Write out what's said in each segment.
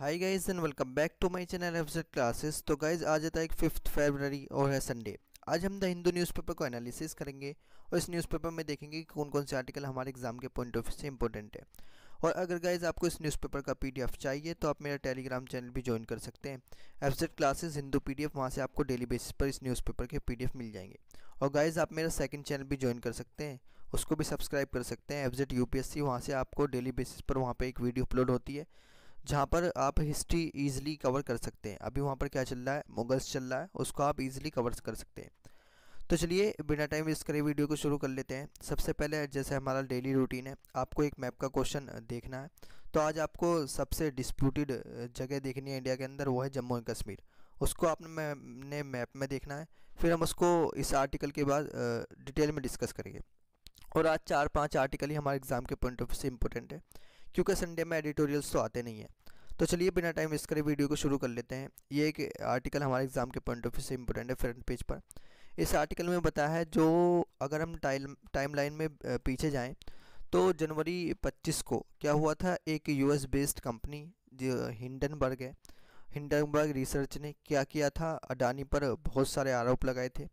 Hi guys and welcome back to my channel FZ classes. तो guys आज आता है एक 5 फरवरी और है संडे। आज हम द हिंदू न्यूज़पेपर को एनालिसिस करेंगे और इस न्यूज़पेपर में देखेंगे कि कौन कौन से आर्टिकल हमारे एग्जाम के पॉइंट ऑफ व्यू से इंपॉर्टेंट है। और अगर गाइस आपको इस न्यूज़पेपर का पीडीएफ चाहिए तो आप मेरा टेलीग्राम चैनल भी ज्वाइन कर सकते हैं, एफजेड क्लासेस हिंदू पीडीएफ। वहाँ से आपको डेली बेसिस पर इस न्यूज़पेपर के पीडीएफ मिल जाएंगे। और गाइस आप मेरा सेकंड चैनल भी ज्वाइन कर सकते हैं, उसको भी सब्सक्राइब कर सकते हैं, एफजेड यूपीएससी। वहाँ से आपको डेली बेसिस पर वहाँ पर एक वीडियो अपलोड होती है जहाँ पर आप हिस्ट्री इजीली कवर कर सकते हैं। अभी वहाँ पर क्या चल रहा है, मुगल्स चल रहा है, उसको आप इजीली कवर कर सकते हैं। तो चलिए बिना टाइम वेस्ट करे वीडियो को शुरू कर लेते हैं। सबसे पहले जैसे हमारा डेली रूटीन है, आपको एक मैप का क्वेश्चन देखना है। तो आज आपको सबसे डिस्प्यूटेड जगह देखनी है इंडिया के अंदर, वो है जम्मू एंड कश्मीर। उसको आपने मैप में देखना है। फिर हम उसको इस आर्टिकल के बाद डिटेल में डिस्कस करेंगे। और आज 4-5 आर्टिकल ही हमारे एग्जाम के पॉइंट ऑफ व्यू से इंपॉर्टेंट है, क्योंकि संडे में एडिटोरियल्स तो आते नहीं हैं। तो चलिए बिना टाइम वेस्ट करे वीडियो को शुरू कर लेते हैं। ये एक आर्टिकल हमारे एग्जाम के पॉइंट ऑफ व्यू से इंपॉर्टेंट है। फ्रंट पेज पर इस आर्टिकल में बताया है, जो अगर हम टाइम लाइन में पीछे जाएं तो जनवरी 25 को क्या हुआ था, एक यूएस बेस्ड कंपनी जो हिंडनबर्ग है, हिंडनबर्ग रिसर्च ने क्या किया था, अडानी पर बहुत सारे आरोप लगाए थे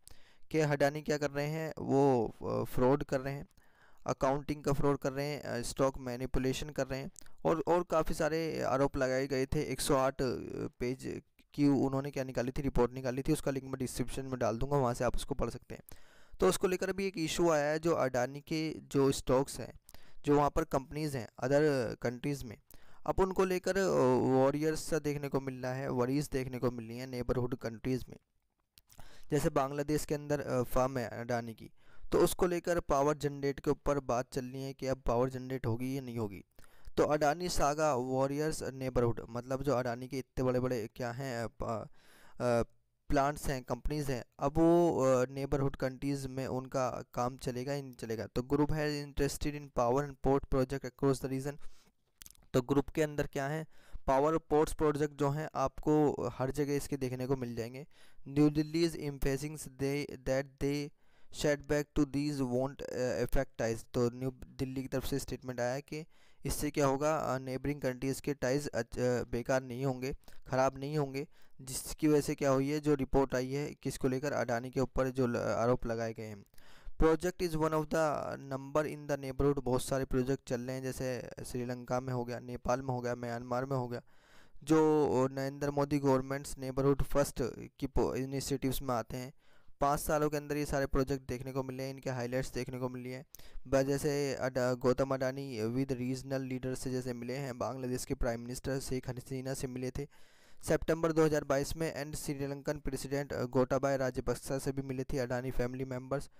कि अडानी क्या कर रहे हैं, वो फ्रॉड कर रहे हैं, अकाउंटिंग का फ्रॉड कर रहे हैं, स्टॉक मैनिपुलेशन कर रहे हैं, और काफ़ी सारे आरोप लगाए गए थे। 108 पेज की उन्होंने क्या निकाली थी, रिपोर्ट निकाली थी। उसका लिंक मैं डिस्क्रिप्शन में डाल दूंगा, वहाँ से आप उसको पढ़ सकते हैं। तो उसको लेकर भी एक इशू आया है, जो अडानी के जो स्टॉक्स हैं, जो वहाँ पर कंपनीज़ हैं अदर कंट्रीज़ में, अब उनको लेकर वॉरियर्स सा देखने को मिल रहा है, वरीज देखने को मिल रही हैं नेबरहुड कंट्रीज़ में। जैसे बांग्लादेश के अंदर फर्म है अडानी की, तो उसको लेकर पावर जनरेट के ऊपर बात चल रही है कि अब पावर जनरेट होगी या नहीं होगी। तो अडानी सागा वॉरियर्स नेबरहुड, मतलब जो अडानी के इतने बड़े बड़े क्या हैं प्लांट्स हैं, कंपनीज हैं, अब वो नेबरहुड कंट्रीज़ में उनका काम चलेगा या नहीं चलेगा। तो ग्रुप है interested in power and port project across the region. तो ग्रुप के अंदर क्या है, पावर पोर्ट्स प्रोजेक्ट जो हैं आपको हर जगह इसके देखने को मिल जाएंगे। New Delhi is emphasising the shed back to these want effect ties. तो न्यू दिल्ली की तरफ से स्टेटमेंट आया है कि इससे क्या होगा, नेबरिंग कंट्रीज़ के टाइज बेकार नहीं होंगे, ख़राब नहीं होंगे। जिसकी वजह से क्या हुई है, जो रिपोर्ट आई है किसको लेकर, अडानी के ऊपर जो आरोप लगाए गए हैं। Project is one of the number in the neighbourhood. बहुत सारे प्रोजेक्ट चल रहे हैं, जैसे श्रीलंका में हो गया, नेपाल में हो गया, म्यांमार में हो गया, जो Narendra Modi governments neighbourhood first की इनिशिएटिव्स में आते हैं। 5 सालों के अंदर ये सारे प्रोजेक्ट देखने को मिले हैं, इनके हाइलाइट्स देखने को मिली हैं। जैसे Gautam Adani with regional leader से जैसे मिले हैं, बांग्लादेश के प्राइम मिनिस्टर शेख हसीना से मिले थे सितंबर 2022 में, एंड श्रीलंकन प्रेसिडेंट गोटाबाया राजपक्सा से भी मिले थे Adani family members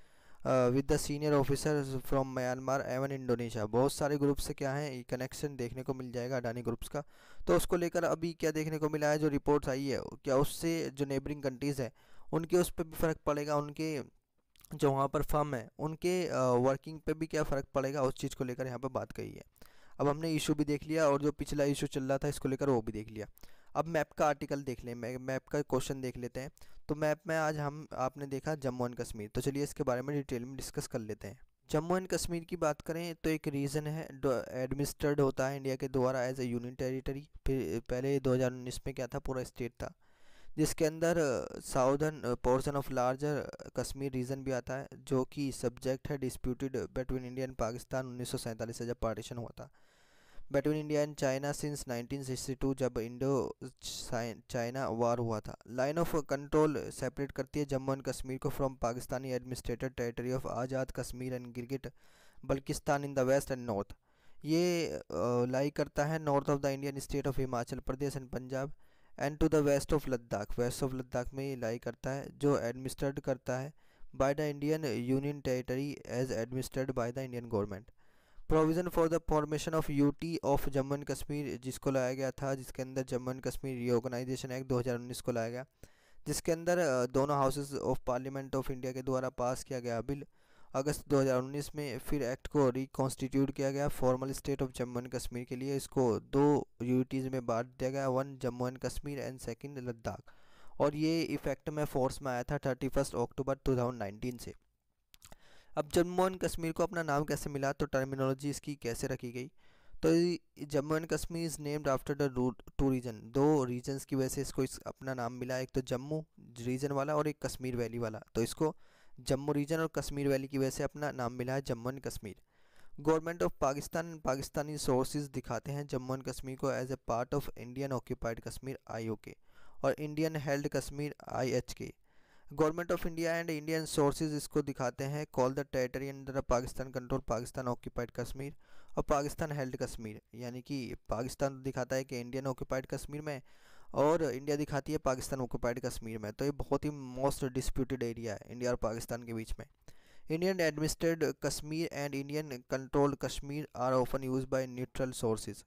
with the senior officers from Myanmar एवं इंडोनेशिया। बहुत सारे ग्रुप से क्या है कनेक्शन देखने को मिल जाएगा अडानी ग्रुप्स का। तो उसको लेकर अभी क्या देखने को मिला है, जो रिपोर्ट्स आई है, क्या उससे जो नेबरिंग कंट्रीज़ है उनके उस पर भी फ़र्क पड़ेगा, उनके जो वहाँ पर फर्म है उनके वर्किंग पे भी क्या फ़र्क पड़ेगा, उस चीज़ को लेकर यहाँ पर बात कही है। अब हमने इशू भी देख लिया और जो पिछला इशू चल रहा था इसको लेकर वो भी देख लिया। अब मैप का आर्टिकल देख लें, मैप का क्वेश्चन देख लेते हैं। तो मैप में आज हम आपने देखा जम्मू एंड कश्मीर, तो चलिए इसके बारे में डिटेल में डिस्कस कर लेते हैं। जम्मू एंड कश्मीर की बात करें तो एक रीजन है, एडमिनिस्ट्रेड होता है इंडिया के द्वारा एज ए यूनियन टेरिटरी। फिर पहले 2019 में क्या था, पूरा स्टेट था, जिसके अंदर southern portion of larger Kashmir region भी आता है, जो कि सब्जेक्ट है disputed between India and Pakistan 1947 से, जब पार्टीशन हुआ था, between India and China since 1962, जब इंडो चाइना वार हुआ था। लाइन ऑफ कंट्रोल सेपरेट करती है जम्मू एंड कश्मीर को from Pakistani administered territory of Azad Kashmir and Gilgit Baltistan in the west and north. ये लाई करता है north of the Indian state of Himachal Pradesh and Punjab, and to the west of Ladakh. West of Ladakh में ये लाई करता है, जो एडमिनिस्ट्रेट करता है by the Indian union territory as administered by the Indian government. Provision for the formation of UT of Jammu and Kashmir, जिसको लाया गया था, जिसके अंदर Jammu and Kashmir reorganisation act 2019 को लाया गया, जिसके अंदर दोनों houses of parliament of India के द्वारा पास किया गया बिल अगस्त 2019 में। फिर एक्ट को रिकॉन्स्टिट्यूट किया गया formal state of Jammu and Kashmir के लिए। इसको 2 यूटीज़ में बांट दिया गया, 1 Jammu and Kashmir and second Ladakh. और ये इफेक्ट में फोर्स में आया था 31 अक्टूबर 2019 से। अब जम्मू एंड कश्मीर को अपना नाम कैसे मिला, तो टर्मिनोलॉजी इसकी कैसे रखी गई। तो Jammu and Kashmir is named after the two region, दो रीजन्स की वजह से इसको अपना नाम मिला, एक तो जम्मू रीजन वाला और एक कश्मीर वैली वाला। तो इसको जम्मू रीजन और कश्मीर वैली की वजह से अपना नाम मिला है Jammu and Kashmir. Government of Pakistan Pakistani sources दिखाते हैं जम्मू एंड कश्मीर को as a part of Indian occupied Kashmir IOK और Indian held Kashmir IHK। Government of India and Indian sources इसको दिखाते हैं call the territory under Pakistan control Pakistan occupied Kashmir और पाकिस्तान हेल्ड कश्मीर, यानी कि पाकिस्तान दिखाता है कि इंडियन ऑक्यूपाइड कश्मीर में और इंडिया दिखाती है पाकिस्तान ऑक्यूपाइड कश्मीर में। तो ये बहुत ही मोस्ट डिस्प्यूटेड एरिया है इंडिया और पाकिस्तान के बीच में। Indian administered Kashmir and Indian controlled Kashmir are often use by neutral sources.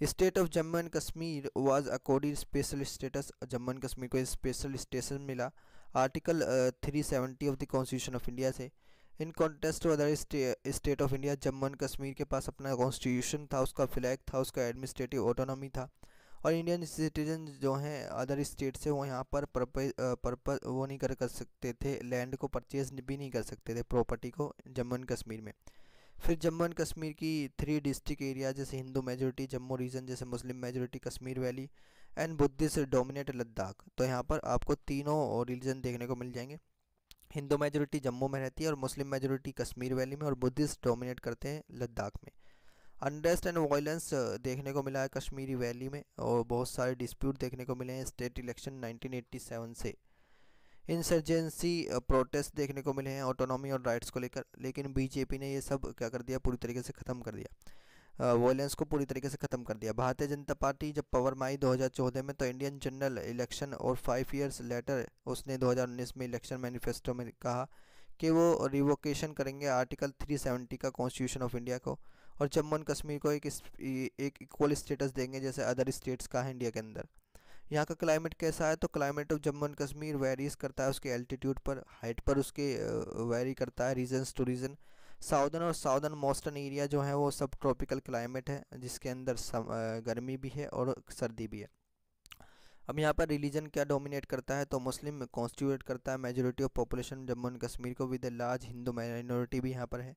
State of Jammu and Kashmir was accorded special status, Jammu and Kashmir को स्पेशल स्टेटस मिला article 370 of the constitution of India से। In contest to other state of India, Jammu and Kashmir के पास अपना constitution था, उसका flag था, उसका एडमिनिस्ट्रेटिव ऑटोनॉमी था और इंडियन सिटीजन जो हैं अदर स्टेट से वो यहाँ पर पर्पस वो नहीं कर सकते थे, लैंड को परचेज भी नहीं कर सकते थे, प्रॉपर्टी को जम्मू एंड कश्मीर में। फिर जम्मू एंड कश्मीर की 3 डिस्ट्रिक्ट एरिया जैसे हिंदू मेजोरिटी जम्मू रीजन, जैसे Muslim majority Kashmir valley and Buddhist dominate Ladakh. तो यहाँ पर आपको तीनों रिलीजन देखने को मिल जाएंगे। हिंदू मेजोरिटी जम्मू में रहती है और मुस्लिम मेजोरिटी कश्मीर वैली में और बुद्धिस्ट डोमिनेट करते हैं लद्दाख में। अनरेस्ट एंड वायलेंस देखने को मिला है कश्मीरी वैली में और बहुत सारे डिस्प्यूट देखने को मिले हैं स्टेट इलेक्शन 1987 से। इंसर्जेंसी प्रोटेस्ट देखने को मिले हैं ऑटोनॉमी और राइट्स को लेकर, लेकिन बीजेपी ने ये सब क्या कर दिया, पूरी तरीके से ख़त्म कर दिया, वायलेंस को पूरी तरीके से ख़त्म कर दिया। भारतीय जनता पार्टी जब पावर में आई 2014 में तो इंडियन जनरल इलेक्शन और 5 ईयर्स लेटर उसने 2019 में इलेक्शन मैनिफेस्टो में कहा कि वो रिवोकेशन करेंगे आर्टिकल 370 का कॉन्स्टिट्यूशन ऑफ इंडिया को और जम्मू एंड कश्मीर को एक इक्वल स्टेटस देंगे जैसे अदर स्टेट्स का है इंडिया के अंदर। यहाँ का क्लाइमेट कैसा है, तो climate of Jammu and Kashmir varies करता है उसके एल्टीट्यूड पर, हाइट पर उसके वेरी करता है रीजन्स टू रीजन। साउदर्न और साउदर्न मोस्टर्न एरिया जो है वो सब ट्रॉपिकल क्लाइमेट है जिसके अंदर गर्मी भी है और सर्दी भी है। अब यहाँ पर रिलीजन क्या डोमिनेट करता है, तो मुस्लिम कॉन्स्टिट्यूट करता है majority of population Jammu and Kashmir को with a large Hindu minority भी यहाँ पर है।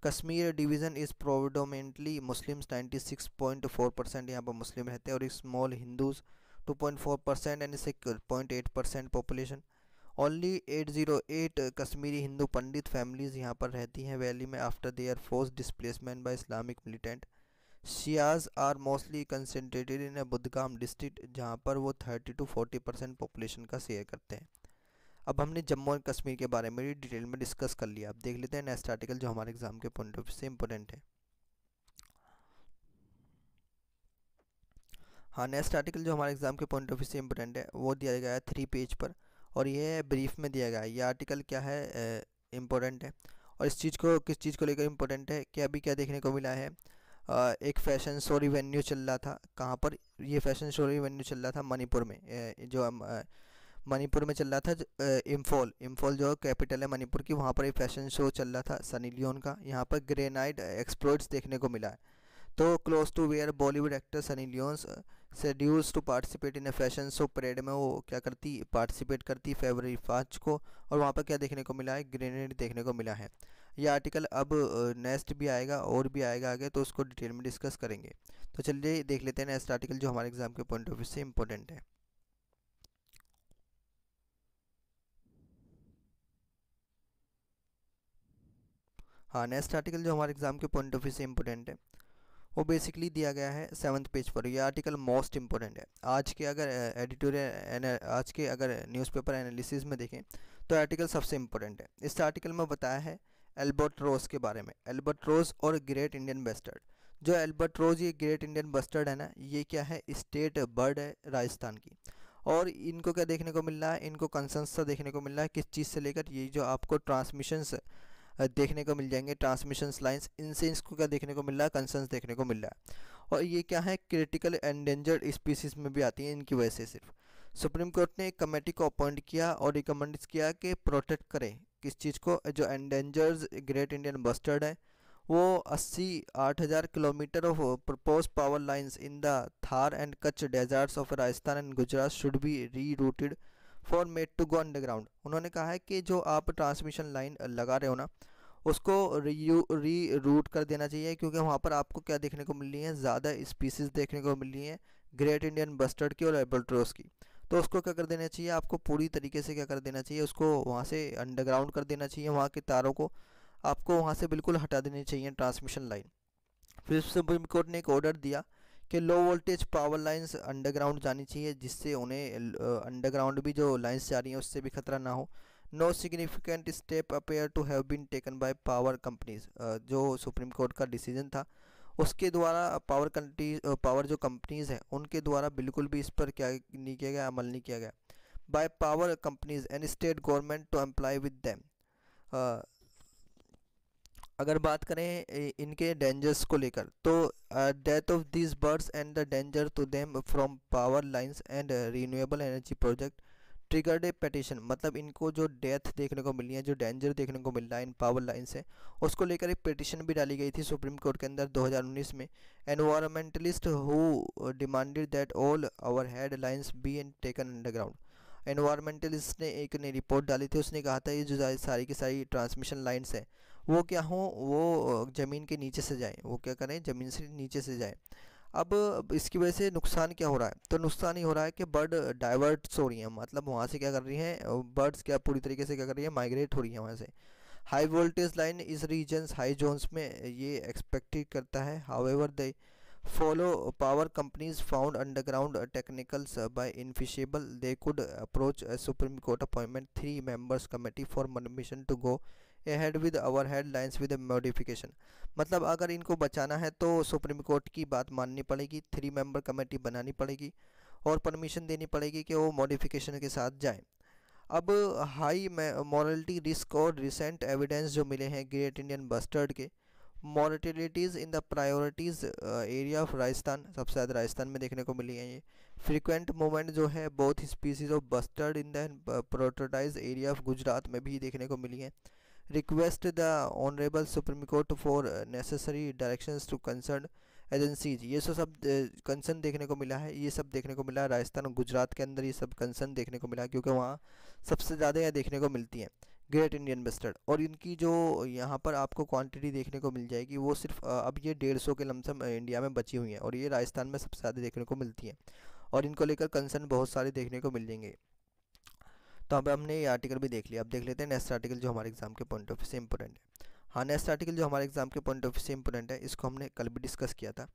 Kashmir division is predominantly Muslims 96.4% यहाँ पर मुस्लिम रहते हैं और small Hindus 2.4% and 6.8% population. Only 808 Kashmiri Hindu Pandit families यहाँ पर रहती हैं वैली में after their force displacement by Islamic militant. Shias are mostly concentrated in Budgam district जहाँ पर वो 30 to 40% पॉपुलेशन का शेयर करते हैं। अब हमने जम्मू एंड कश्मीर के बारे में डिटेल में डिस्कस कर लिया। अब देख लेते हैं नेक्स्ट आर्टिकल जो हमारे एग्जाम के पॉइंट ऑफ व्यू से इंपॉर्टेंट है। हाँ, नेक्स्ट आर्टिकल जो हमारे एग्जाम के पॉइंट ऑफ व्यू से इंपॉर्टेंट है वो दिया गया है 3 पेज पर और ये ब्रीफ में दिया गया है। ये आर्टिकल क्या है, इम्पोर्टेंट है और इस चीज़ को किस चीज़ को लेकर इम्पोर्टेंट है कि अभी क्या देखने को मिला है, एक फैशन शो रिवेन्यू चल रहा था। कहाँ पर ये फैशन शो रिवेन्यू चल रहा था, मणिपुर में, जो मणिपुर में चल रहा था। इम्फॉल जो कैपिटल है मणिपुर की, वहाँ पर एक फैशन शो चल रहा था सनी लियोन का। यहाँ पर ग्रेनाइट एक्सप्लोइट्स देखने को मिला है। तो close to where Bollywood actor Sunny Leone's schedules to participate in a fashion show parade में वो क्या करती, पार्टिसिपेट करती फरवरी 5 को और वहाँ पर क्या देखने को मिला है, ग्रेनेड देखने को मिला है। ये आर्टिकल अब नेक्स्ट भी आएगा और भी आएगा आगे, तो उसको डिटेल में डिस्कस करेंगे। तो चलिए देख लेते हैं नेक्स्ट आर्टिकल जो हमारे एग्जाम के पॉइंट ऑफ व्यू से इंपॉर्टेंट है। हाँ, नेक्स्ट आर्टिकल जो हमारे एग्जाम के पॉइंट ऑफ व्यू से इंपॉर्टेंट है वो बेसिकली दिया गया है 7th पेज पर। यह आर्टिकल मोस्ट इंपॉर्टेंट है। आज के अगर एडिटोरियल आज के अगर न्यूज़पेपर एनालिसिस में देखें तो आर्टिकल सबसे इंपॉर्टेंट है। इस आर्टिकल में बताया है एल्बर्ट्रोस के बारे में, एल्बर्ट्रोस और ग्रेट इंडियन बस्टर्ड। जो एल्बर्ट्रोस ये ग्रेट इंडियन बस्टर्ड है ना, ये क्या है, स्टेट बर्ड है राजस्थान की। और इनको क्या देखने को मिल रहा है, इनको कंसर्न्स देखने को मिल रहा है किस चीज़ से लेकर, ये जो आपको ट्रांसमिशंस देखने को मिल जाएंगे, ट्रांसमिशन लाइंस, इनसे इसको क्या देखने को मिल रहा है, कंसर्न्स देखने को मिल रहा है। और ये क्या है, क्रिटिकल एंडेंजर्ड स्पीसीज में भी आती हैं इनकी वजह से। सिर्फ सुप्रीम कोर्ट ने एक कमेटी को अपॉइंट किया और रिकमेंड किया कि प्रोटेक्ट करें किस चीज़ को, जो एंडेंजर्ड ग्रेट इंडियन बस्टर्ड है वो 80-8,000 kilometre of propose power lines in the Thar and Kutch deserts of Rajasthan and Gujarat should be rerouted for made to go underground. उन्होंने कहा है कि जो आप ट्रांसमिशन लाइन लगा रहे हो ना, उसको री रूट कर देना चाहिए, क्योंकि वहाँ पर आपको क्या देखने को मिल रही है, ज़्यादा स्पीसीज देखने को मिल रही हैं ग्रेट इंडियन बस्टर्ड की और एल्बाट्रोस की। तो उसको क्या कर देना चाहिए, आपको पूरी तरीके से क्या कर देना चाहिए, उसको वहाँ से अंडरग्राउंड कर देना चाहिए, वहाँ के तारों को आपको वहाँ से बिल्कुल हटा देनी चाहिए ट्रांसमिशन लाइन। फिर सुप्रीम कोर्ट ने एक ऑर्डर दिया कि low voltage power lines underground जानी चाहिए, जिससे उन्हें अंडरग्राउंड भी जो लाइंस जा रही हैं उससे भी खतरा ना हो। No significant step appear to have been taken by power companies, जो सुप्रीम कोर्ट का डिसीजन था उसके द्वारा पावर जो कंपनीज हैं उनके द्वारा बिल्कुल भी इस पर क्या नहीं किया गया, अमल नहीं किया गया। By power companies and state government to comply with them. अगर बात करें इनके डेंजर्स को लेकर, तो death of these birds and the danger to them from power lines and renewable energy project triggered a petition. मतलब इनको जो डेथ देखने को मिली है, जो डेंजर देखने को मिल रहा है इन पावर लाइन से, उसको लेकर एक पिटिशन भी डाली गई थी सुप्रीम कोर्ट के अंदर 2019 में। Environmentalist who demanded that all our head lines be and taken underground. Environmentalist ने एक ने रिपोर्ट डाली थी, उसने कहा था ये जो सारी की सारी ट्रांसमिशन लाइन्स हैं वो क्या हो, वो ज़मीन के नीचे से जाएँ, वो क्या करें, ज़मीन से नीचे से जाएँ। अब इसकी वजह से नुकसान क्या हो रहा है, तो नुकसान ये हो रहा है कि बर्ड डाइवर्ट्स हो रही हैं, मतलब वहाँ से क्या कर रही हैं बर्ड्स, क्या पूरी तरीके से क्या कर रही है, माइग्रेट हो रही हैं वहाँ से। हाई वोल्टेज लाइन इस रीजन्स हाई जोन्स में ये एक्सपेक्टेड करता है। However they follow power companies found underground technicals by infeasible, they could approach supreme court appointment 3 members committee for permission to go ahead with our headlines with modification. मतलब अगर इनको बचाना है तो सुप्रीम कोर्ट की बात माननी पड़ेगी, 3 मेंबर कमेटी बनानी पड़ेगी और परमिशन देनी पड़ेगी कि वो मॉडिफिकेशन के साथ जाएं। अब हाई मॉरलिटी रिस्क और रिसेंट एविडेंस जो मिले हैं ग्रेट इंडियन बस्टर्ड के, mortalities in the priorities area of Rajasthan, सबसे ज़्यादा राजस्थान में देखने को मिली है ये। फ्रीक्वेंट मूवमेंट जो है both species of bustard in the prototypes area of Gujarat में भी देखने को मिली है। Request the honourable supreme court for necessary directions to concern agencies, ये सब कंसर्न देखने को मिला है, ये सब देखने को मिला है राजस्थान और गुजरात के अंदर, ये सब कंसर्न देखने को मिला है क्योंकि वहाँ सबसे ज़्यादा यह देखने को मिलती हैं ग्रेट इंडियन बस्टर्ड। और इनकी जो यहाँ पर आपको क्वांटिटी देखने को मिल जाएगी वो सिर्फ अब ये 150 के लमसम इंडिया में बची हुई हैं और ये राजस्थान में सबसे ज़्यादा देखने को मिलती हैं और इनको लेकर कंसर्न बहुत सारे देखने को मिल जाएंगे। तो अब हमने ये आर्टिकल भी देख लिया, अब देख लेते हैं नेक्स्ट आर्टिकल जो हमारे एग्जाम के पॉइंट ऑफ व्यू से इंपॉर्टेंट है। हाँ, नेक्स्ट आर्टिकल जो हमारे एग्जाम के पॉइंट ऑफ व्यू से इंपॉर्टेंट है, इसको हमने कल भी डिस्कस किया था,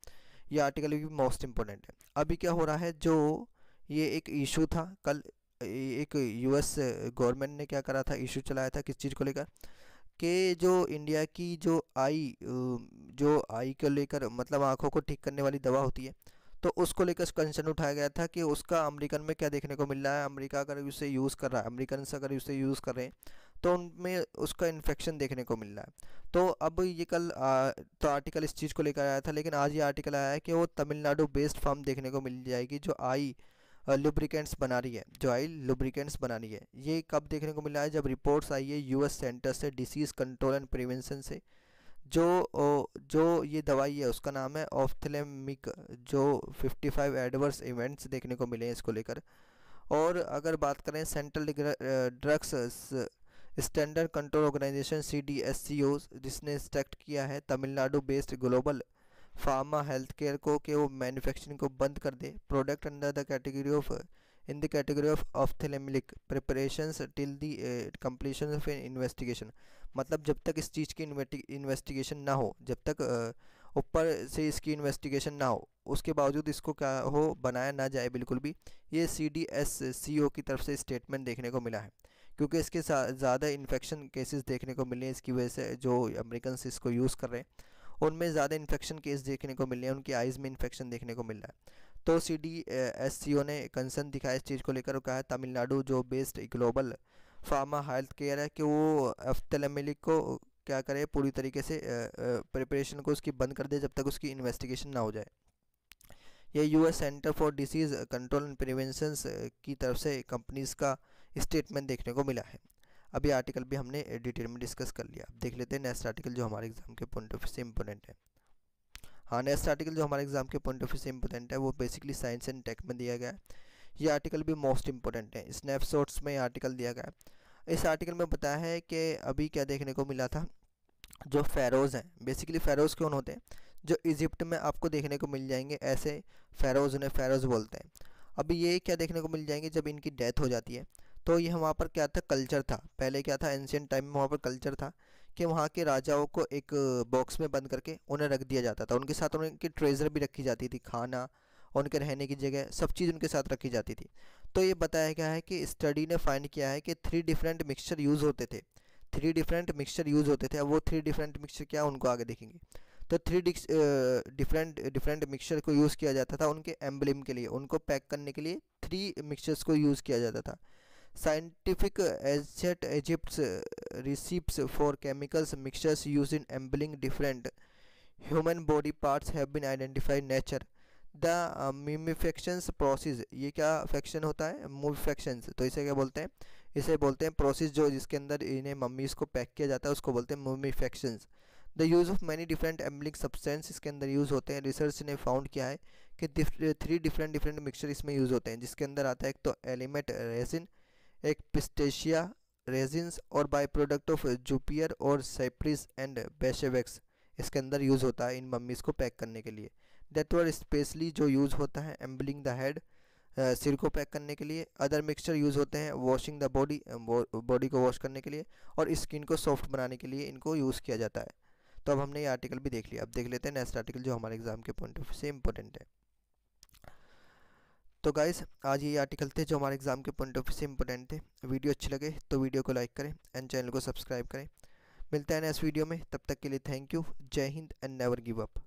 ये आर्टिकल भी मोस्ट इंपॉर्टेंट है। अभी क्या हो रहा है, जो ये एक इशू था कल, एक यूएस गवर्नमेंट ने क्या करा था, इशू चलाया था किस चीज़ को लेकर, कि जो इंडिया की जो आई को लेकर, मतलब आँखों को ठीक करने वाली दवा होती है, तो उसको लेकर कंसर्न उठाया गया था कि उसका अमेरिकन में क्या देखने को मिल रहा है, अमेरिका अगर उसे यूज़ कर रहा है, अमेरिकन से अगर उसे यूज़ कर रहे हैं तो उनमें उसका इन्फेक्शन देखने को मिल रहा है। तो अब ये कल तो आर्टिकल इस चीज़ को लेकर आया था, लेकिन आज ये आर्टिकल आया है कि वो तमिलनाडु बेस्ड फार्म देखने को मिल जाएगी जो आई लुब्रिकेंट्स बना रही है, जो आई लुब्रिकेंट्स बना रही है। ये कब देखने को मिला है, जब रिपोर्ट्स आई है यूएस सेंटर से डिसीज़ कंट्रोल एंड प्रिवेंशन से, जो ये दवाई है उसका नाम है ऑफ्थेल्मिक, जो 55 एडवर्स इवेंट्स देखने को मिले हैं इसको लेकर। और अगर बात करें central drugs standard control organisation CDSCO, जिसने इंस्ट्रक्ट किया है Tamil Nadu based global pharma health care को कि वो मैन्युफैक्चरिंग को बंद कर दे product under the category of in the category of ophthalmic preparations till the completion of investigation. मतलब जब तक इस चीज़ की इन्वेस्टिगेशन ना हो, जब तक ऊपर से इसकी इन्वेस्टिगेशन ना हो, उसके बावजूद इसको क्या हो बनाया ना जाए बिल्कुल भी, ये CDSCO की तरफ से स्टेटमेंट देखने को मिला है। क्योंकि इसके ज़्यादा इन्फेक्शन केसेस देखने को मिले हैं, इसकी वजह से जो अमेरिकन इसको यूज़ कर रहे हैं उनमें ज़्यादा इन्फेक्शन केस देखने को मिल रहे हैं, उनकी आइज़ में इन्फेक्शन देखने को मिल रहा है। तो CDSCO ने कंसर्न दिखाया इस चीज़ को लेकर, कहा है तमिलनाडु जो based global pharma health care है कि वो ऑफ्थेल्मिक को क्या करे, पूरी तरीके से प्रिपरेशन को उसकी बंद कर दे जब तक उसकी इन्वेस्टिगेशन ना हो जाए। ये US centre for disease control and prevention की तरफ से कंपनीज़ का स्टेटमेंट देखने को मिला है। अभी आर्टिकल भी हमने डिटेल में डिस्कस कर लिया। अब देख लेते हैं नेक्स्ट आर्टिकल जो हमारे एग्जाम के पॉइंट ऑफ व्यू से इंपॉर्टेंट है। हाँ, नेक्स्ट आर्टिकल जो हमारे एग्जाम के पॉइंट ऑफ व्यू से इंपॉर्टेंट है वो बेसिकली साइंस एंड टेक में दिया गया है। ये आर्टिकल भी मोस्ट इंपॉर्टेंट है, स्नैपशॉट्स में आर्टिकल दिया गया है। इस आर्टिकल में बताया है कि अभी क्या देखने को मिला था जो फ़ैरोज़ हैं, बेसिकली फ़ैरोज़ कौन होते हैं, जो इजिप्ट में आपको देखने को मिल जाएंगे, ऐसे फ़ैरोज़, उन्हें फ़ैरोज़ बोलते हैं। अब ये क्या देखने को मिल जाएंगे, जब इनकी डेथ हो जाती है तो ये वहाँ पर क्या था, कल्चर था। पहले क्या था, एंशियंट टाइम में वहाँ पर कल्चर था कि वहाँ के राजाओं को एक बॉक्स में बंद करके उन्हें रख दिया जाता था। उनके साथ उनकी ट्रेजर भी रखी जाती थी, खाना, उनके रहने की जगह, सब चीज़ उनके साथ रखी जाती थी। तो ये बताया गया है कि स्टडी ने फाइंड किया है कि 3 डिफरेंट मिक्सचर यूज़ होते थे। 3 डिफरेंट मिक्सचर यूज़ होते थे। अब वो 3 डिफरेंट मिक्सचर क्या, उनको आगे देखेंगे। तो 3 डिफरेंट डिफरेंट मिक्सचर को यूज़ किया जाता था उनके एम्बलम के लिए, उनको पैक करने के लिए 3 मिक्सचर्स को यूज़ किया जाता था। Scientific ancient Egypt's receipts for chemicals mixtures use in embalming different human body parts have been identified nature the mummifications process. ये क्या फैक्शन होता है, मुमिफेक्शंस, तो इसे क्या बोलते हैं, इसे बोलते हैं प्रोसेस जो जिसके अंदर इन्हें मम्मीज़ को पैक किया जाता है, उसको बोलते हैं mummifications. The use of many different embalming substance इसके अंदर यूज़ होते हैं। रिसर्च ने फाउंड किया है कि 3 डिफरेंट मिक्सचर इसमें यूज़ होते हैं, जिसके अंदर आता है एक तो एलिमेंट रेसिन, एक पिस्टेशिया रेजिन्स और बाई प्रोडक्ट ऑफ जुपियर और साइप्रिस एंड बेशेवेक्स इसके अंदर यूज़ होता है इन मम्मीज़ को पैक करने के लिए। दैट वर स्पेशली जो यूज़ होता है एम्बलिंग द हेड, सिर को पैक करने के लिए। अदर मिक्सचर यूज़ होते हैं वॉशिंग द बॉडी, बॉडी को वॉश करने के लिए, और स्किन को सॉफ्ट बनाने के लिए इनको यूज़ किया जाता है। तो अब हमने ये आर्टिकल भी देख लिया। अब देख लेते हैं नेक्स्ट आर्टिकल जो हमारे एग्जाम के पॉइंट ऑफ व्यू से इंपॉर्टेंट है। तो गाइस आज ये आर्टिकल थे जो हमारे एग्जाम के पॉइंट ऑफ व्यू से इंपॉर्टेंट थे। वीडियो अच्छी लगे तो वीडियो को लाइक करें एंड चैनल को सब्सक्राइब करें। मिलता है नेक्स्ट वीडियो में, तब तक के लिए थैंक यू। जय Hind and never give up.